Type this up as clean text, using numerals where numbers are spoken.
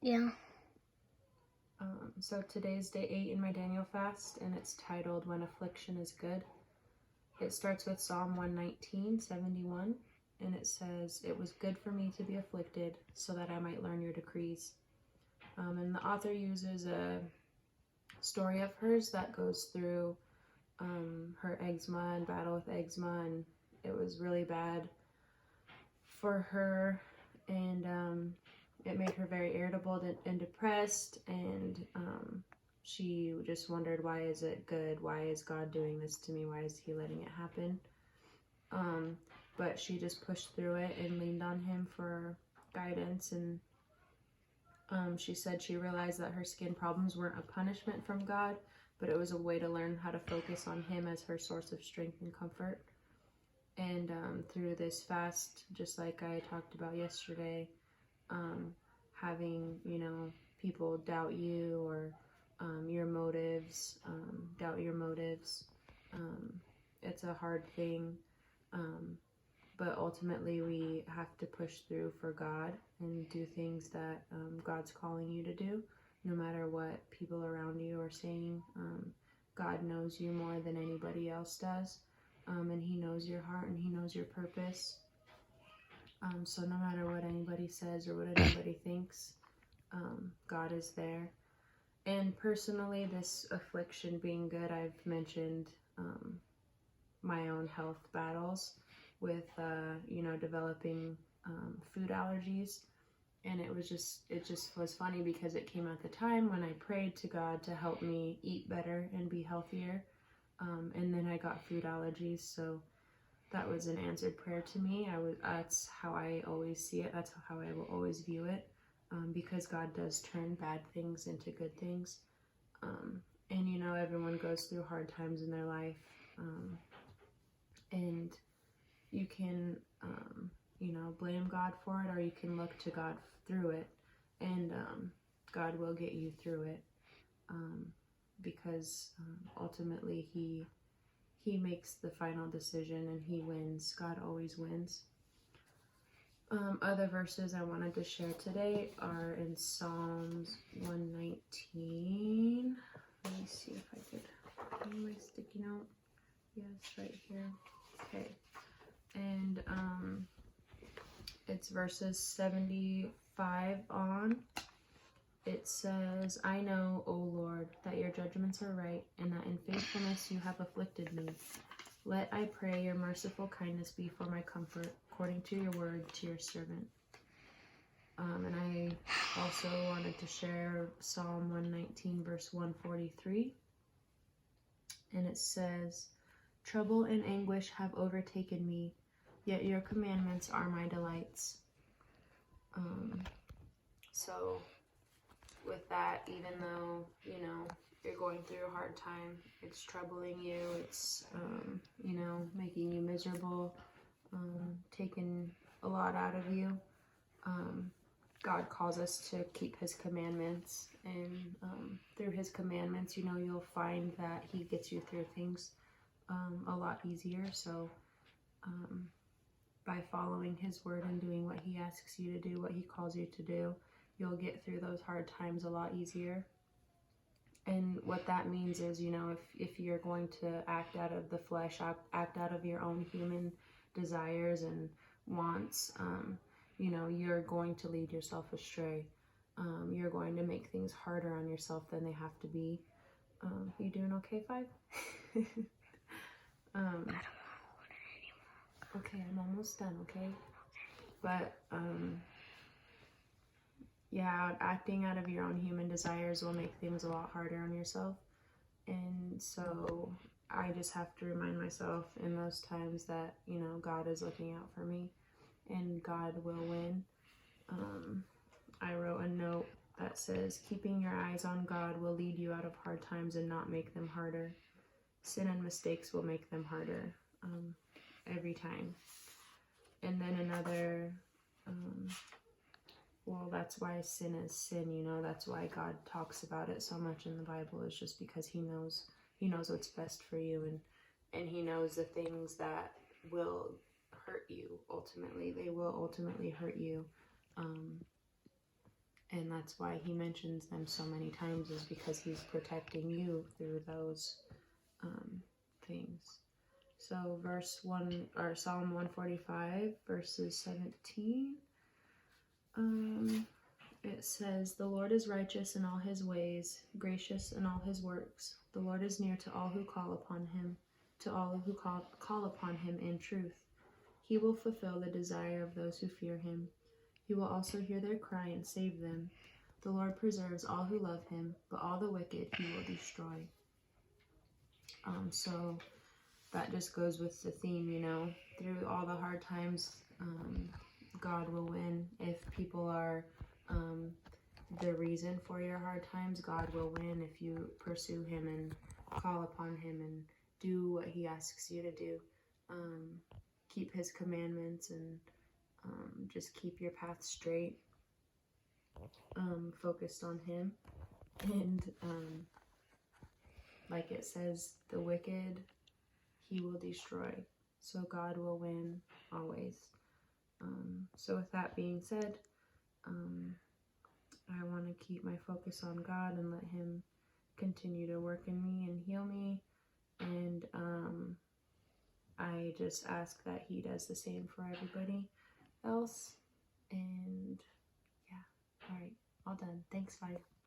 Yeah. So today's day 8 in my Daniel fast, and it's titled When Affliction is Good. It starts with Psalm 119:71, and it says, "It was good for me to be afflicted, so that I might learn your decrees." And the author uses a story of hers that goes through her eczema and battle with eczema, and it was really bad for her, and it made her very irritable and depressed, and she just wondered, why is it good? Why is God doing this to me? Why is he letting it happen? But she just pushed through it and leaned on him for guidance, and she said she realized that her skin problems weren't a punishment from God, but it was a way to learn how to focus on him as her source of strength and comfort. And through this fast, just like I talked about yesterday, having, people doubt you or your motives, doubt your motives. It's a hard thing, but ultimately we have to push through for God and do things that God's calling you to do, no matter what people around you are saying. God knows you more than anybody else does, and he knows your heart and he knows your purpose. So no matter what anybody says or what anybody thinks, God is there. And personally, this affliction being good, I've mentioned my own health battles with, developing food allergies. And it just was funny because it came at the time when I prayed to God to help me eat better and be healthier. And then I got food allergies, so that was an answered prayer to me. That's how I always see it. That's how I will always view it, because God does turn bad things into good things. And everyone goes through hard times in their life, and you can, blame God for it, or you can look to God through it, and God will get you through it, because ultimately He makes the final decision and he wins. God always wins. Other verses I wanted to share today are in Psalms 119. Let me see if I could find my sticky note. Yes, right here. Okay. And it's verses 75 on. It says, "I know, O Lord, that your judgments are right, and that in faithfulness you have afflicted me. Let, I pray, your merciful kindness be for my comfort, according to your word to your servant." And I also wanted to share Psalm 119, verse 143. And it says, "Trouble and anguish have overtaken me, yet your commandments are my delights." So with that, even though, you're going through a hard time, it's troubling you, it's, making you miserable, taking a lot out of you, God calls us to keep his commandments, and through his commandments, you'll find that he gets you through things a lot easier. So by following his word and doing what he asks you to do, what he calls you to do, you'll get through those hard times a lot easier. And what that means is, if you're going to act out of the flesh, act out of your own human desires and wants, you're going to lead yourself astray. You're going to make things harder on yourself than they have to be. You doing okay, 5? I don't want to order anymore. Okay, I'm almost done, okay? But, acting out of your own human desires will make things a lot harder on yourself. And so I just have to remind myself in those times that, God is looking out for me and God will win. I wrote a note that says, "Keeping your eyes on God will lead you out of hard times and not make them harder. Sin and mistakes will make them harder every time." And then another, that's why sin is sin, that's why God talks about it so much in the Bible, is just because he knows what's best for you, and he knows the things that will hurt you ultimately. They will ultimately hurt you. And that's why he mentions them so many times, is because he's protecting you through those things. So Psalm 145 verses 17, it says, "The Lord is righteous in all his ways, gracious in all his works. The Lord is near to all who call upon him, to all who call upon him in truth. He will fulfill the desire of those who fear him. He will also hear their cry and save them. The Lord preserves all who love him, but all the wicked he will destroy." So that just goes with the theme, through all the hard times, God will win. If people are the reason for your hard times, God will win if you pursue him and call upon him and do what he asks you to do. Keep his commandments and just keep your path straight, focused on him. And like it says, the wicked he will destroy. So God will win always. So with that being said, I want to keep my focus on God and let him continue to work in me and heal me. And I just ask that he does the same for everybody else. And yeah, all right, all done. Thanks, 5.